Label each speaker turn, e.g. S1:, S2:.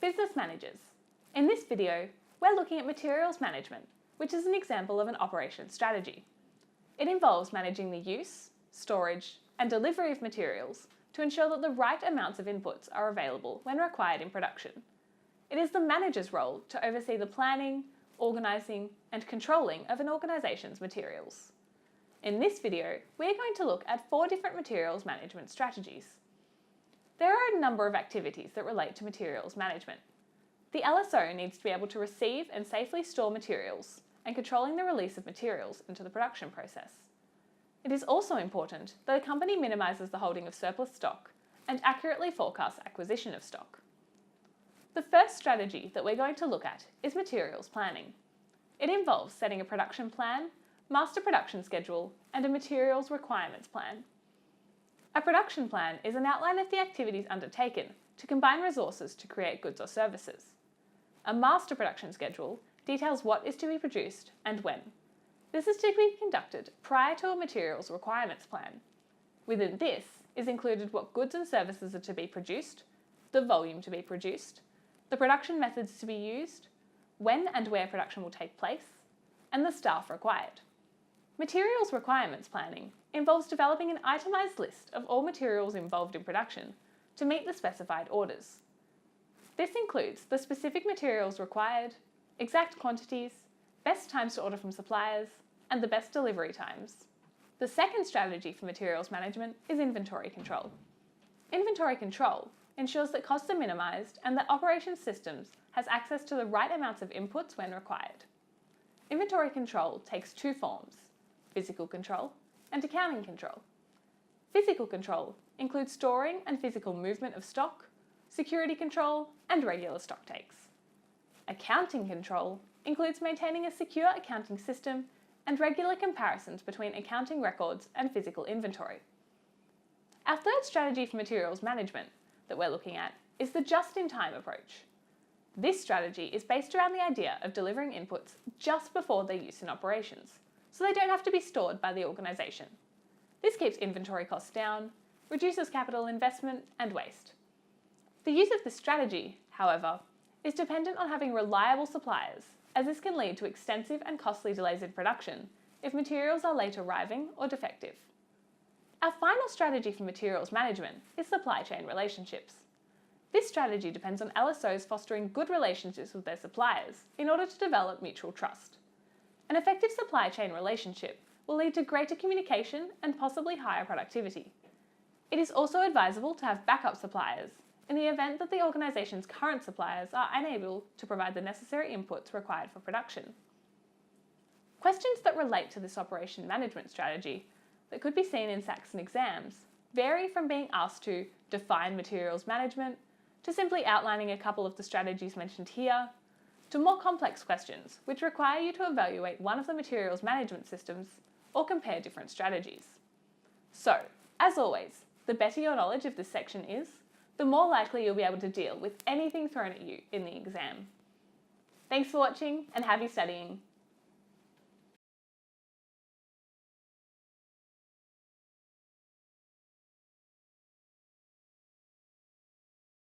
S1: Business managers. In this video, we're looking at materials management, which is an example of an operations strategy. It involves managing the use, storage, and delivery of materials to ensure that the right amounts of inputs are available when required in production. It is the manager's role to oversee the planning, organising, and controlling of an organisation's materials. In this video, we are going to look at 4 different materials management strategies. There are a number of activities that relate to materials management. The LSO needs to be able to receive and safely store materials and controlling the release of materials into the production process. It is also important that a company minimises the holding of surplus stock and accurately forecasts acquisition of stock. The first strategy that we're going to look at is materials planning. It involves setting a production plan, master production schedule, and a materials requirements plan. A production plan is an outline of the activities undertaken to combine resources to create goods or services. A master production schedule details what is to be produced and when. This is to be conducted prior to a materials requirements plan. Within this is included what goods and services are to be produced, the volume to be produced, the production methods to be used, when and where production will take place, and the staff required. Materials requirements planning involves developing an itemised list of all materials involved in production to meet the specified orders. This includes the specific materials required, exact quantities, best times to order from suppliers, and the best delivery times. The second strategy for materials management is inventory control. Inventory control ensures that costs are minimised and that operations systems has access to the right amounts of inputs when required. Inventory control takes 2 forms: physical control and accounting control. Physical control includes storing and physical movement of stock, security control, and regular stock takes. Accounting control includes maintaining a secure accounting system and regular comparisons between accounting records and physical inventory. Our third strategy for materials management that we're looking at is the just-in-time approach. This strategy is based around the idea of delivering inputs just before their use in operations, so they don't have to be stored by the organisation. This keeps inventory costs down, reduces capital investment and waste. The use of this strategy, however, is dependent on having reliable suppliers, as this can lead to extensive and costly delays in production if materials are late arriving or defective. Our final strategy for materials management is supply chain relationships. This strategy depends on LSOs fostering good relationships with their suppliers in order to develop mutual trust. An effective supply chain relationship will lead to greater communication and possibly higher productivity. It is also advisable to have backup suppliers in the event that the organisation's current suppliers are unable to provide the necessary inputs required for production. Questions that relate to this operation management strategy that could be seen in Saxon exams vary from being asked to define materials management, to simply outlining a couple of the strategies mentioned here, to more complex questions which require you to evaluate one of the materials management systems or compare different strategies. So, as always, the better your knowledge of this section is, the more likely you'll be able to deal with anything thrown at you in the exam. Thanks for watching and happy studying.